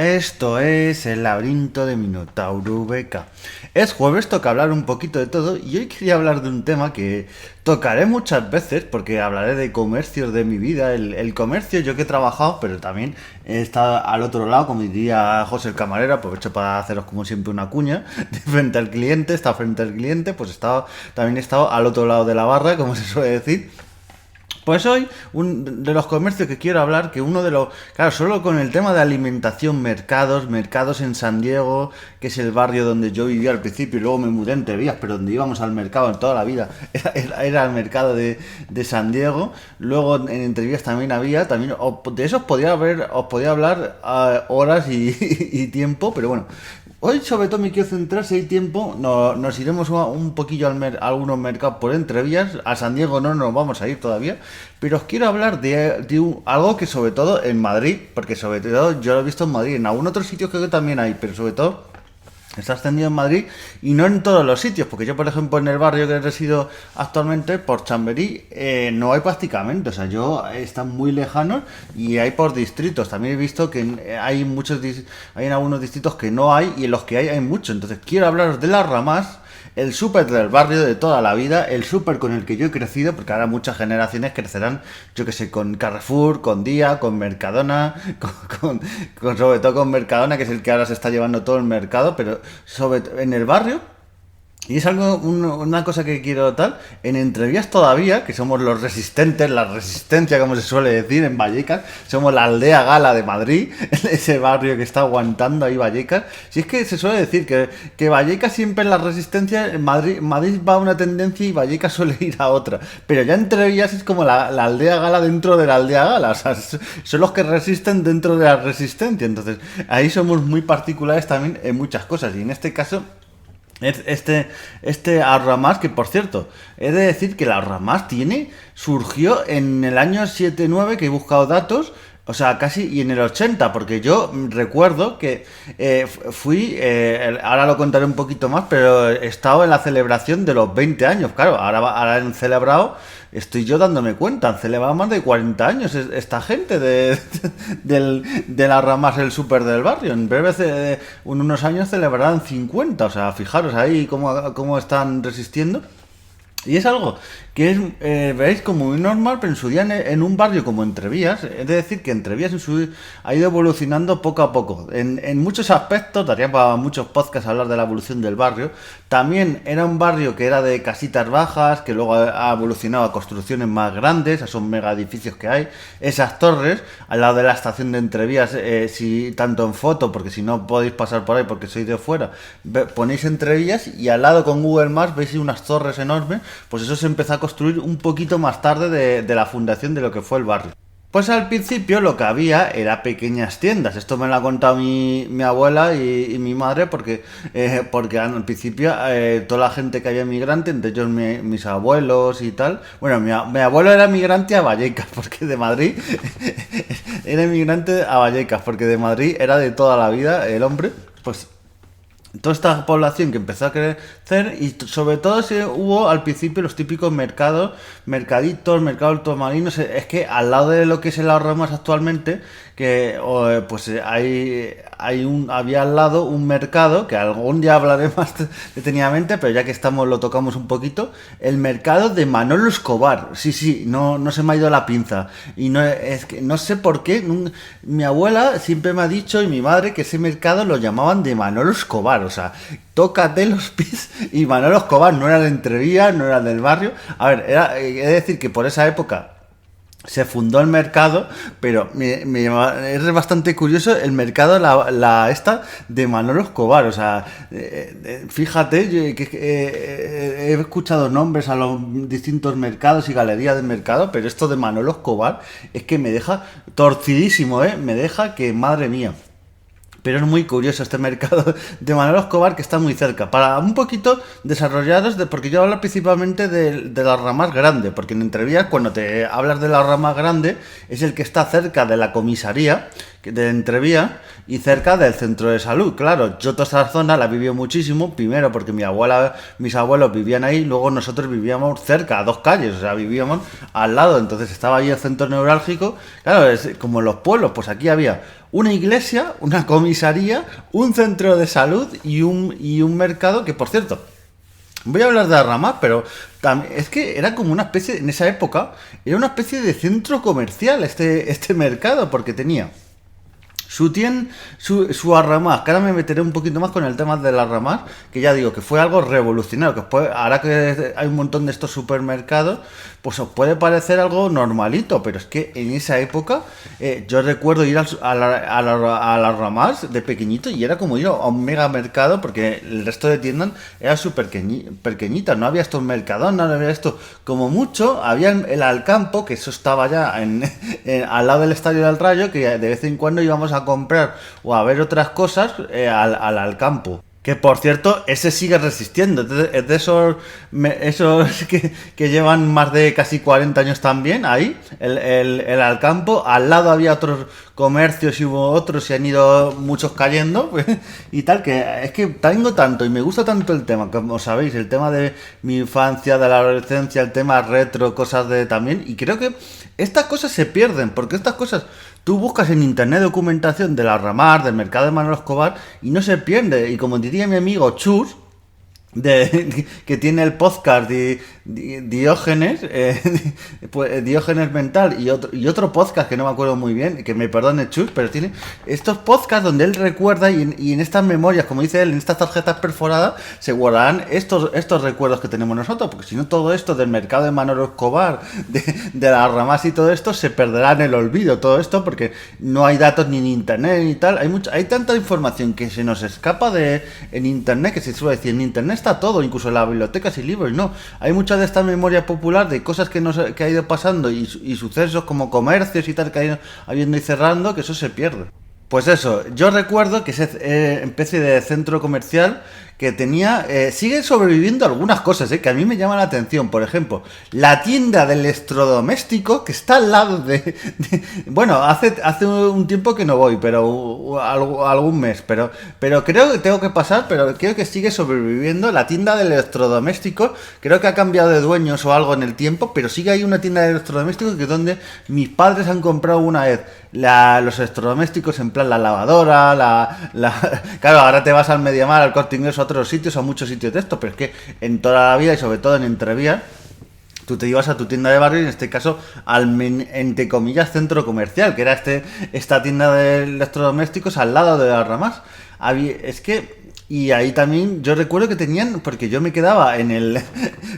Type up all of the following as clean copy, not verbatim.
Esto es el laberinto de Minotauro VK. Es jueves, toca hablar un poquito de todo y hoy quería hablar de un tema que tocaré muchas veces porque hablaré de comercios de mi vida, el comercio, yo que he trabajado, pero también he estado al otro lado, como diría José el camarero, aprovecho para haceros como siempre una cuña, de frente al cliente, está frente al cliente, pues también he estado al otro lado de la barra, como se suele decir. Pues hoy, de los comercios que quiero hablar, que uno de los... Claro, solo con el tema de alimentación, mercados en San Diego, que es el barrio donde yo vivía al principio y luego me mudé entre vías, pero donde íbamos al mercado en toda la vida, era el mercado de San Diego. Luego en Entrevías también había, de eso os podía hablar horas y tiempo, pero bueno. Hoy sobre todo me quiero centrar, si hay tiempo, nos iremos un poquillo a algunos mercados por Entrevías, a San Diego no nos vamos a ir todavía, pero os quiero hablar de algo que sobre todo en Madrid, porque sobre todo yo lo he visto en Madrid, en algún otro sitio creo que también hay, pero sobre todo está extendido en Madrid y no en todos los sitios, porque yo por ejemplo en el barrio que resido actualmente, por Chamberí, no hay prácticamente, o sea, están muy lejanos y hay por distritos. También he visto que hay en algunos distritos que no hay y en los que hay mucho. Entonces quiero hablaros de las ramas, el súper del barrio de toda la vida, el súper con el que yo he crecido, porque ahora muchas generaciones crecerán, yo que sé, con Carrefour, con Día, con Mercadona, sobre todo con Mercadona, que es el que ahora se está llevando todo el mercado, pero en el barrio. Y es una cosa que quiero tal, en Entrevías todavía, que somos los resistentes, la resistencia como se suele decir en Vallecas, somos la aldea gala de Madrid, ese barrio que está aguantando ahí Vallecas. Si es que se suele decir que Vallecas siempre es la resistencia, en Madrid va a una tendencia y Vallecas suele ir a otra. Pero ya Entrevías es como la aldea gala dentro de la aldea gala, o sea, son los que resisten dentro de la resistencia. Entonces ahí somos muy particulares también en muchas cosas y en este caso... Este Ahorramás, que por cierto, he de decir que el Ahorramás surgió en el año 79, que he buscado datos, o sea, casi, y en el 80, porque yo recuerdo que ahora lo contaré un poquito más, pero he estado en la celebración de los 20 años, claro, ahora han celebrado, estoy yo dándome cuenta, han celebrado más de 40 años esta gente de la ramas el súper del barrio. En unos años celebrarán 50, o sea, fijaros ahí cómo están resistiendo. Y es algo que veréis como muy normal, pero en su día en un barrio como Entrevías, es decir, que Entrevías ha ido evolucionando poco a poco. En muchos aspectos, daría para muchos podcasts hablar de la evolución del barrio. También era un barrio que era de casitas bajas, que luego ha evolucionado a construcciones más grandes, a esos mega edificios que hay. Esas torres, al lado de la estación de Entrevías, tanto en foto, porque si no podéis pasar por ahí porque sois de fuera, ponéis Entrevías y al lado con Google Maps veis unas torres enormes. Pues eso se empezó a construir un poquito más tarde de la fundación de lo que fue el barrio. Pues al principio lo que había era pequeñas tiendas. Esto me lo ha contado mi abuela y mi madre porque al principio toda la gente que había migrante, entre ellos mis abuelos y tal. Bueno, mi abuelo era migrante a Vallecas, porque de Madrid era migrante a Vallecas, porque de Madrid era de toda la vida el hombre. Pues toda esta población que empezó a crecer y sobre todo hubo al principio los típicos mercaditos, mercados automarinos. Es que al lado de lo que es el Ahorramás actualmente, había al lado un mercado, que algún día hablaré más detenidamente, pero ya que lo tocamos un poquito, el mercado de Manolo Escobar. Sí, no se me ha ido la pinza. Y es que no sé por qué, mi abuela siempre me ha dicho y mi madre que ese mercado lo llamaban de Manolo Escobar, o sea, tócate los pies. Y Manolo Escobar no era de Entrevías, no era del barrio. A ver, he de decir que por esa época se fundó el mercado, pero es bastante curioso el mercado, esta de Manolo Escobar. O sea, fíjate, he escuchado nombres a los distintos mercados y galerías de mercado, pero esto de Manolo Escobar es que me deja torcidísimo, me deja que, madre mía. Pero es muy curioso este mercado de Manolo Escobar, que está muy cerca. Para un poquito desarrollados, porque yo hablo principalmente de la rama grande, porque en Entrevías, cuando te hablas de la rama grande, es el que está cerca de la comisaría de Entrevías y cerca del centro de salud. Claro, yo toda esa zona la viví muchísimo, primero porque mis abuelos vivían ahí, luego nosotros vivíamos cerca, a 2 calles, o sea, vivíamos al lado, entonces estaba ahí el centro neurálgico. Claro, es como en los pueblos, pues aquí había una iglesia, una comisaría, un centro de salud y un mercado que, por cierto, voy a hablar de Arramás, pero es que era como una especie, en esa época, era una especie de centro comercial este mercado, porque tenía su Arramás, que ahora me meteré un poquito más con el tema del Arramás, que ya digo que fue algo revolucionario, que después, ahora que hay un montón de estos supermercados, pues os puede parecer algo normalito, pero es que en esa época yo recuerdo ir al Arramás de pequeñito y era como ir a un mega mercado, porque el resto de tiendas era súper pequeñitas, no había estos mercados, no había esto, como mucho, había el Alcampo, que eso estaba ya al lado del Estadio del Rayo, que de vez en cuando íbamos a comprar o a ver otras cosas al campo. Que por cierto, ese sigue resistiendo. Es de esos que llevan más de casi 40 años también ahí, el Alcampo. Al lado había otros comercios y hubo otros y han ido muchos cayendo. Pues, y tal, que es que tengo tanto y me gusta tanto el tema, como sabéis, el tema de mi infancia, de la adolescencia, el tema retro, cosas de también. Y creo que estas cosas se pierden, porque estas cosas tú buscas en internet documentación de la Ramar, del mercado de Manolo Escobar, y no se pierde. Y como diría mi amigo Chus, que tiene el podcast de Diógenes, pues, Diógenes Mental y otro podcast que no me acuerdo muy bien, que me perdone Chus, pero tiene estos podcasts donde él recuerda y en estas memorias, como dice él, en estas tarjetas perforadas se guardarán estos recuerdos que tenemos nosotros, porque si no todo esto del mercado de Manolo Escobar, de las ramas y todo esto se perderá en el olvido, todo esto, porque no hay datos ni en internet ni tal, hay tanta información que se nos escapa en internet, que se suele decir en internet está todo, incluso en las bibliotecas y libros, no, hay mucha de esta memoria popular de cosas que ha ido pasando y sucesos como comercios y tal que ha ido habiendo y cerrando, que eso se pierde. Pues eso, yo recuerdo que esa especie de centro comercial que tenía, sigue sobreviviendo algunas cosas, que a mí me llaman la atención. Por ejemplo, la tienda de electrodoméstico que está al lado bueno, hace un tiempo que no voy, pero algún mes, pero creo que tengo que pasar, pero creo que sigue sobreviviendo la tienda de electrodomésticos. Creo que ha cambiado de dueños o algo en el tiempo, pero sigue hay una tienda de electrodomésticos que es donde mis padres han comprado una vez los electrodomésticos, en plan la lavadora, claro, ahora te vas al Mediamar, al Corte Inglés, a otros sitios, a muchos sitios de esto, pero es que en toda la vida y sobre todo en Entrevías, tú te ibas a tu tienda de barrio y en este caso entre comillas centro comercial, que era esta tienda de electrodomésticos al lado de las ramas. Es que y ahí también yo recuerdo que tenían, porque yo me quedaba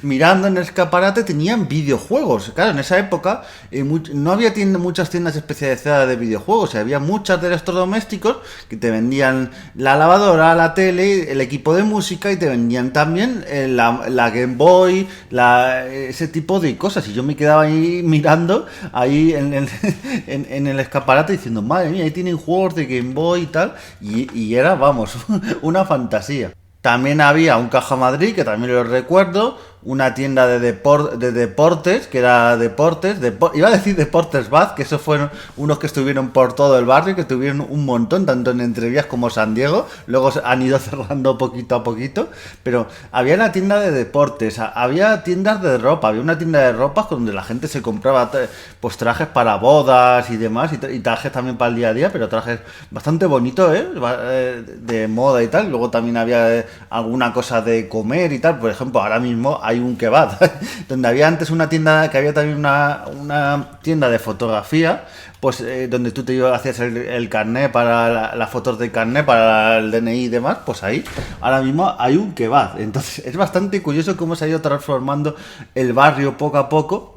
mirando en el escaparate, tenían videojuegos. Claro, en esa época no había muchas tiendas especializadas de videojuegos, había muchas de electrodomésticos que te vendían la lavadora, la tele, el equipo de música y te vendían también la Game Boy, ese tipo de cosas. Y yo me quedaba ahí mirando ahí en el escaparate diciendo, madre mía, ahí tienen juegos de Game Boy y tal. Y era, vamos, una fantasía. También había un Caja Madrid, que también lo recuerdo, una tienda de deportes, que era iba a decir Deportes Baz, que esos fueron unos que estuvieron por todo el barrio, que tuvieron un montón, tanto en Entrevías como San Diego, luego han ido cerrando poquito a poquito, pero había una tienda de deportes, había tiendas de ropa, había una tienda de ropa donde la gente se compraba pues trajes para bodas y demás, y trajes también para el día a día, pero trajes bastante bonitos, de moda y tal. Luego también había alguna cosa de comer y tal, por ejemplo, ahora mismo hay un kebab, donde había antes una tienda, que había también una tienda de fotografía, pues donde tú hacías el carnet para las fotos de carnet, para el DNI y demás, pues ahí ahora mismo hay un kebab. Entonces es bastante curioso cómo se ha ido transformando el barrio poco a poco.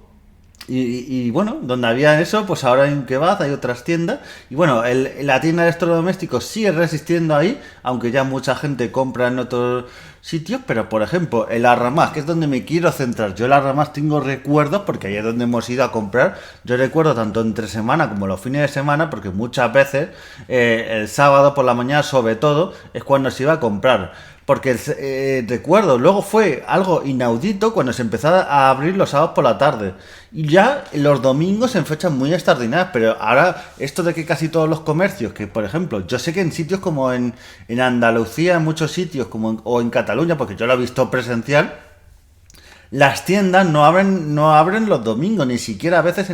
Y bueno, donde había eso, pues ahora hay un kebab, hay otras tiendas. Y bueno, la tienda de electrodomésticos sigue resistiendo ahí, aunque ya mucha gente compra en otros sitios. Pero por ejemplo, el Arramás, que es donde me quiero centrar. Yo el Arramás tengo recuerdos, porque ahí es donde hemos ido a comprar. Yo recuerdo tanto entre semana como los fines de semana, porque muchas veces el sábado por la mañana sobre todo es cuando se iba a comprar. Porque recuerdo, luego fue algo inaudito cuando se empezó a abrir los sábados por la tarde. Y ya los domingos en fechas muy extraordinarias. Pero ahora, esto de que casi todos los comercios, que por ejemplo, yo sé que en sitios como en Andalucía, en muchos sitios, o en Cataluña, porque yo lo he visto presencial, las tiendas no abren los domingos, ni siquiera a veces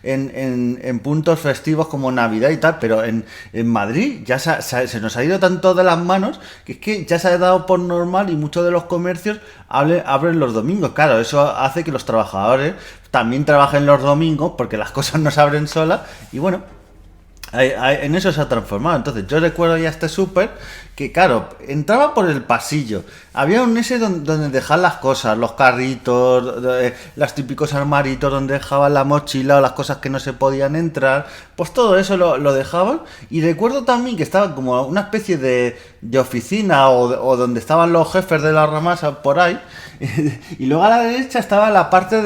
en puntos festivos como Navidad y tal, pero en Madrid ya se nos ha ido tanto de las manos que es que ya se ha dado por normal y muchos de los comercios abren los domingos. Claro, eso hace que los trabajadores también trabajen los domingos porque las cosas no se abren solas y bueno, en eso se ha transformado. Entonces yo recuerdo ya este súper que claro, entraba por el pasillo, había un ese donde dejar las cosas, los carritos, los típicos armaritos donde dejaban la mochila o las cosas que no se podían entrar, pues todo eso lo dejaban. Y recuerdo también que estaba como una especie de oficina o donde estaban los jefes de la ramasa por ahí. Y luego a la derecha estaba la parte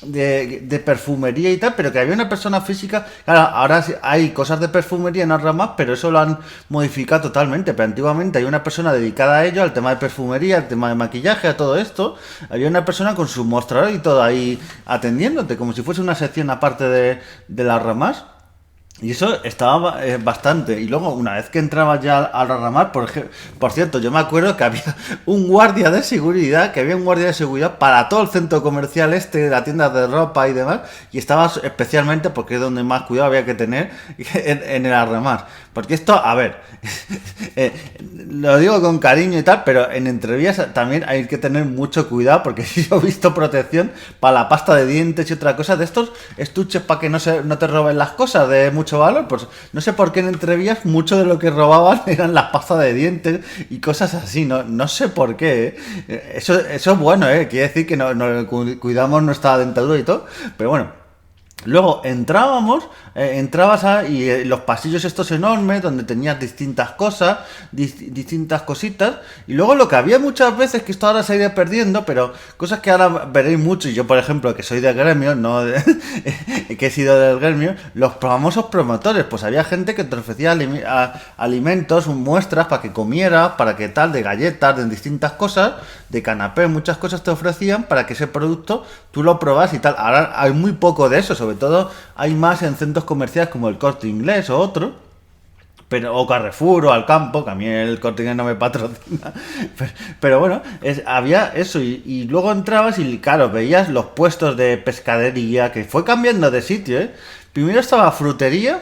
de perfumería y tal, pero que había una persona física. Claro, ahora sí hay cosas de perfumería en las ramas, pero eso lo han modificado totalmente. Pero antiguamente hay una persona dedicada a ello, al tema de perfumería, al tema de maquillaje, a todo esto. Había una persona con su mostrador y todo ahí atendiéndote, como si fuese una sección aparte de las ramas. Y eso estaba bastante. Y luego, una vez que entrabas ya al Ramar, por cierto, yo me acuerdo que había un guardia de seguridad, para todo el centro comercial la tienda de ropa y demás. Y estaba especialmente, porque es donde más cuidado había que tener, en el Arramar. Porque esto, a ver, lo digo con cariño y tal, pero en entrevías también hay que tener mucho cuidado, porque yo he visto protección para la pasta de dientes y otra cosa de estos estuches para que no te roben las cosas de mucho valor. Pues no sé por qué en entrevías mucho de lo que robaban eran las pastas de dientes y cosas así, no sé por qué. Eso es bueno, quiere decir que no cuidamos nuestra dentadura y todo, pero bueno. Luego entrabas y los pasillos estos enormes donde tenías distintas cosas, distintas cositas, y luego lo que había muchas veces, que esto ahora se ha ido perdiendo, pero cosas que ahora veréis mucho, y yo por ejemplo que soy de gremio, que he sido del gremio, los famosos promotores, pues había gente que te ofrecía alimentos, muestras para que comieras, para que tal, de galletas, de distintas cosas, de canapé, muchas cosas te ofrecían para que ese producto tú lo probas y tal. Ahora hay muy poco de eso, sobre todo hay más en centros comerciales como el Corte Inglés o otro, o Carrefour o Alcampo, que a mí el Corte Inglés no me patrocina, pero bueno, había eso y luego entrabas y claro, veías los puestos de pescadería, que fue cambiando de sitio, Primero estaba frutería,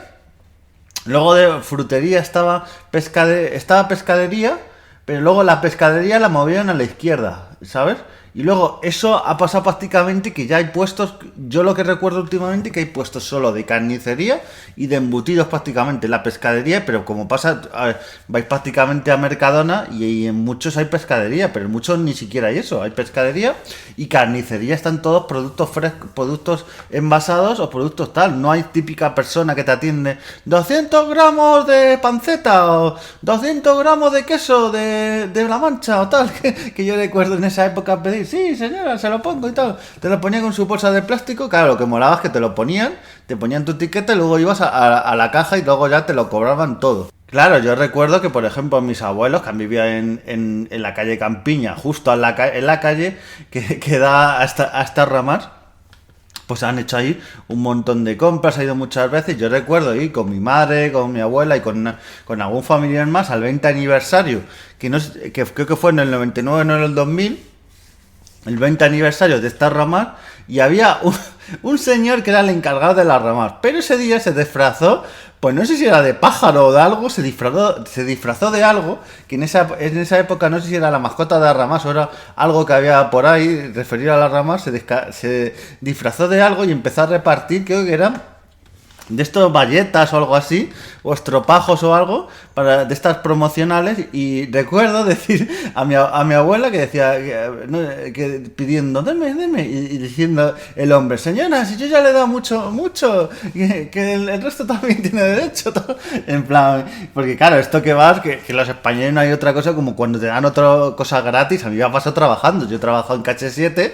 luego de frutería estaba pescadería, pero luego la pescadería la movieron a la izquierda, ¿sabes? Y luego eso ha pasado prácticamente que ya hay puestos, yo lo que recuerdo últimamente que hay puestos solo de carnicería y de embutidos prácticamente, la pescadería, pero como pasa, vais prácticamente a Mercadona y en muchos hay pescadería, pero en muchos ni siquiera hay eso, hay pescadería y carnicería, están todos productos frescos, productos envasados o productos tal, no hay típica persona que te atiende 200 gramos de panceta o 200 gramos de queso de La Mancha o tal, que yo recuerdo en esa época pedir, sí señora, se lo pongo y tal, te lo ponía con su bolsa de plástico, claro, lo que molaba es que te lo ponían, te ponían tu etiqueta y luego ibas a la caja y luego ya te lo cobraban todo. Claro, yo recuerdo que, por ejemplo, mis abuelos, que han vivido en la calle Campiña, justo en la calle que da hasta Ramar, pues han hecho ahí un montón de compras, ha ido muchas veces. Yo recuerdo ir con mi madre, con mi abuela y con algún familiar más al 20 aniversario, que creo que fue en el 99, no en el 2000, el 20 aniversario de esta Ramar, y había un señor que era el encargado de la Ramar, pero ese día se disfrazó, pues no sé si era de pájaro o de algo, se disfrazó de algo, que en esa época no sé si era la mascota de la Ramar o era algo que había por ahí referido a la Ramar, se disfrazó de algo y empezó a repartir, creo que eran de estos bayetas o algo así, o estropajos o algo, de estas promocionales, y recuerdo decir a mi abuela que decía, que pidiendo, deme, y diciendo el hombre, señora, si yo ya le he dado mucho, que el resto también tiene derecho, todo. En plan, porque claro, esto que vas, que los españoles no hay otra cosa como cuando te dan otra cosa gratis. A mí me ha pasado trabajando, yo he trabajado en KH7,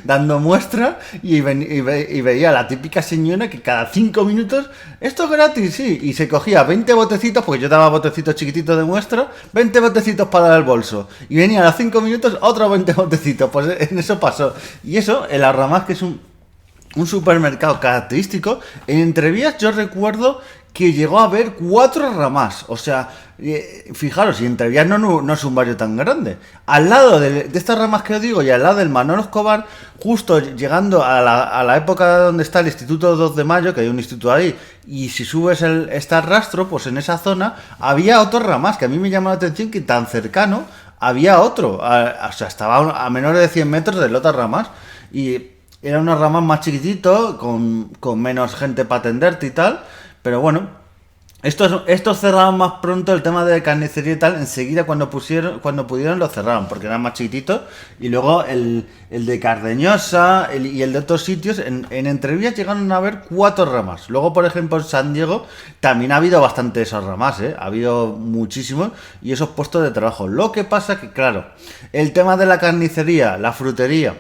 dando muestras, y veía a la típica señora que cada 5 minutos, esto es gratis, sí, y se cogía 20 botecitos, porque yo daba botecitos chiquititos de muestra, 20 botecitos para el bolso, y venía a los 5 minutos otros 20 botecitos, pues en eso pasó. Y eso, el Arramás, que es un supermercado característico. En Entrevías yo recuerdo que llegó a haber 4 ramas. O sea, fijaros, y Entrevías no es un barrio tan grande. Al lado de estas ramas que os digo y al lado del Manolo Escobar, justo llegando a la época donde está el Instituto 2 de Mayo, que hay un instituto ahí, y si subes está el rastro, pues en esa zona había otras ramas que a mí me llamó la atención que tan cercano había otro. O sea, estaba a menos de 100 metros de las otras ramas. Y era una rama más chiquitito, con menos gente para atenderte y tal. Pero bueno, estos cerraron más pronto el tema de carnicería y tal. Enseguida cuando pudieron lo cerraron, porque eran más chiquititos. Y luego el de Cardeñosa y el de otros sitios, en Entrevías llegaron a haber 4 ramas. Luego, por ejemplo, en San Diego también ha habido bastante de esas ramas, ¿eh? Ha habido muchísimos y esos puestos de trabajo. Lo que pasa que, claro, el tema de la carnicería, la frutería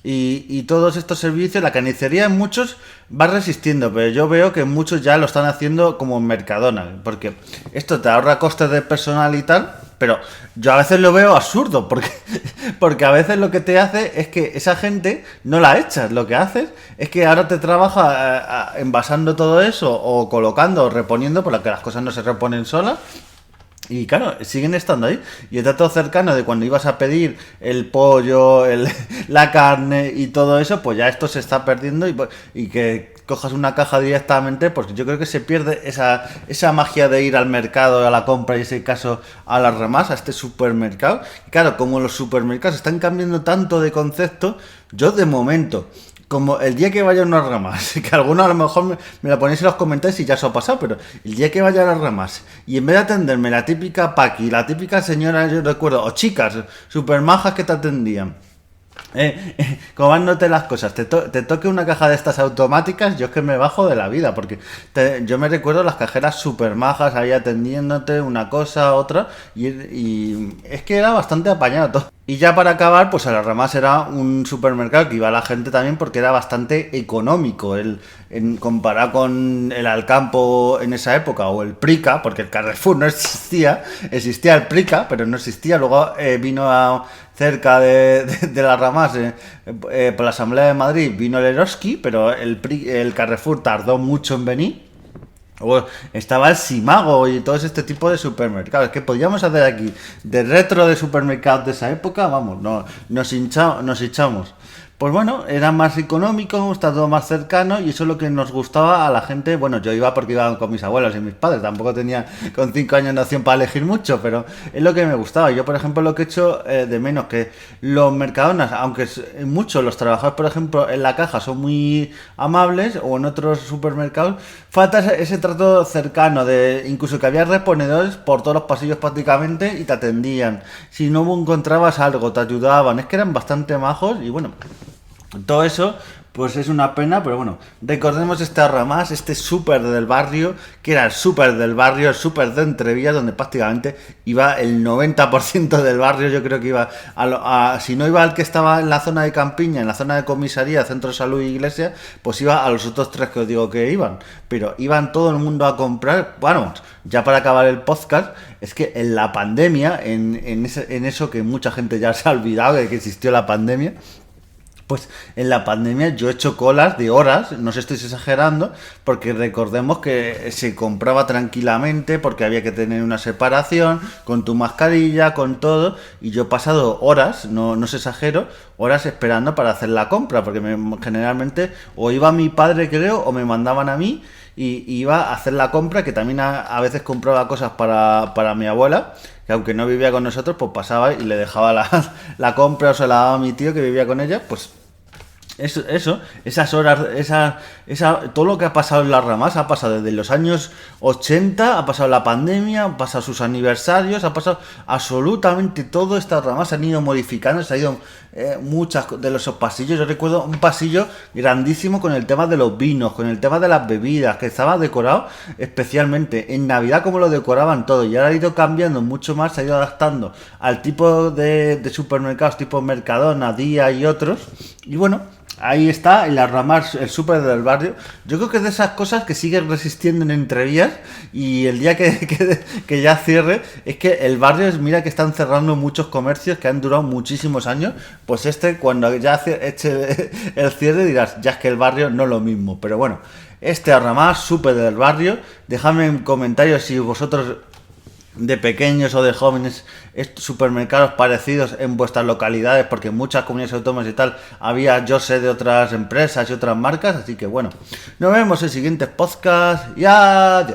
y todos estos servicios, la carnicería en muchos va resistiendo, pero yo veo que muchos ya lo están haciendo como en Mercadona, porque esto te ahorra costes de personal y tal, pero yo a veces lo veo absurdo, porque a veces lo que te hace es que esa gente no la echas, lo que haces es que ahora te trabaja envasando todo eso, o colocando, o reponiendo, porque las cosas no se reponen solas. Y claro, siguen estando ahí. Y está todo cercano de cuando ibas a pedir el pollo, la carne y todo eso, pues ya esto se está perdiendo y que cojas una caja directamente, pues yo creo que se pierde esa magia de ir al mercado, a la compra y en ese caso a las ramas, a este supermercado. Y claro, como los supermercados están cambiando tanto de concepto, yo de momento, como el día que vaya a unas ramas, que alguno a lo mejor me lo ponéis en los comentarios y ya se ha pasado, pero el día que vaya a las ramas y en vez de atenderme la típica Paqui, la típica señora, yo recuerdo, o chicas super majas que te atendían, comándote las cosas, te toque una caja de estas automáticas, yo es que me bajo de la vida, porque yo me recuerdo las cajeras super majas ahí atendiéndote una cosa, otra, y es que era bastante apañado todo. Y ya para acabar, pues a las ramas era un supermercado que iba a la gente también porque era bastante económico, comparado con el Alcampo en esa época o el Prica, porque el Carrefour no existía el Prica, pero no existía, luego cerca de las ramas, por la Asamblea de Madrid vino el Eroski, pero el Carrefour tardó mucho en venir. O estaba el Simago y todo este tipo de supermercados. ¿Qué podíamos hacer aquí? De retro de supermercados de esa época, vamos, no, nos echamos. Pues bueno, era más económico, está todo más cercano y eso es lo que nos gustaba a la gente. Bueno, yo iba porque iba con mis abuelos y mis padres, tampoco tenía con 5 años de opción para elegir mucho, pero es lo que me gustaba. Yo, por ejemplo, lo que he hecho de menos que los Mercadonas, aunque muchos los trabajadores, por ejemplo, en la caja son muy amables o en otros supermercados, falta ese trato cercano de incluso que había reponedores por todos los pasillos prácticamente y te atendían. Si no encontrabas algo, te ayudaban, es que eran bastante majos y bueno. Todo eso, pues es una pena, pero bueno, recordemos este Arramás, este súper del barrio, que era el súper del barrio, el súper de Entrevías, donde prácticamente iba el 90% del barrio, yo creo que iba si no iba al que estaba en la zona de Campiña, en la zona de comisaría, centro de salud y iglesia, pues iba a los otros 3 que os digo que iban, pero iban todo el mundo a comprar. Bueno, ya para acabar el podcast, es que en la pandemia, en eso que mucha gente ya se ha olvidado de que existió la pandemia, pues en la pandemia yo he hecho colas de horas, no os estoy exagerando, porque recordemos que se compraba tranquilamente, porque había que tener una separación, con tu mascarilla, con todo, y yo he pasado horas, no os exagero, horas esperando para hacer la compra, porque generalmente o iba mi padre creo, o me mandaban a mí, y iba a hacer la compra, que también a veces compraba cosas para mi abuela, que aunque no vivía con nosotros, pues pasaba y le dejaba la compra o se la daba a mi tío que vivía con ella, pues esas horas, todo lo que ha pasado en las ramas ha pasado desde los años 80, ha pasado la pandemia, ha pasado sus aniversarios, ha pasado absolutamente todo. Estas ramas se han ido modificando, se han ido muchas de los pasillos. Yo recuerdo un pasillo grandísimo con el tema de los vinos, con el tema de las bebidas, que estaba decorado especialmente en Navidad, como lo decoraban todo, y ahora ha ido cambiando mucho más, se ha ido adaptando al tipo de supermercados tipo Mercadona, Día y otros, y bueno, Ahí está, el Arramar, el súper del barrio. Yo creo que es de esas cosas que siguen resistiendo en entrevías y el día que ya cierre, es que el barrio, mira que están cerrando muchos comercios que han durado muchísimos años, pues cuando ya eche el cierre dirás, ya es que el barrio no es lo mismo. Pero bueno, este Arramar, súper del barrio, dejadme en comentarios si vosotros de pequeños o de jóvenes supermercados parecidos en vuestras localidades, porque en muchas comunidades autónomas y tal había, yo sé, de otras empresas y otras marcas, así que bueno, nos vemos en siguientes podcasts y adiós.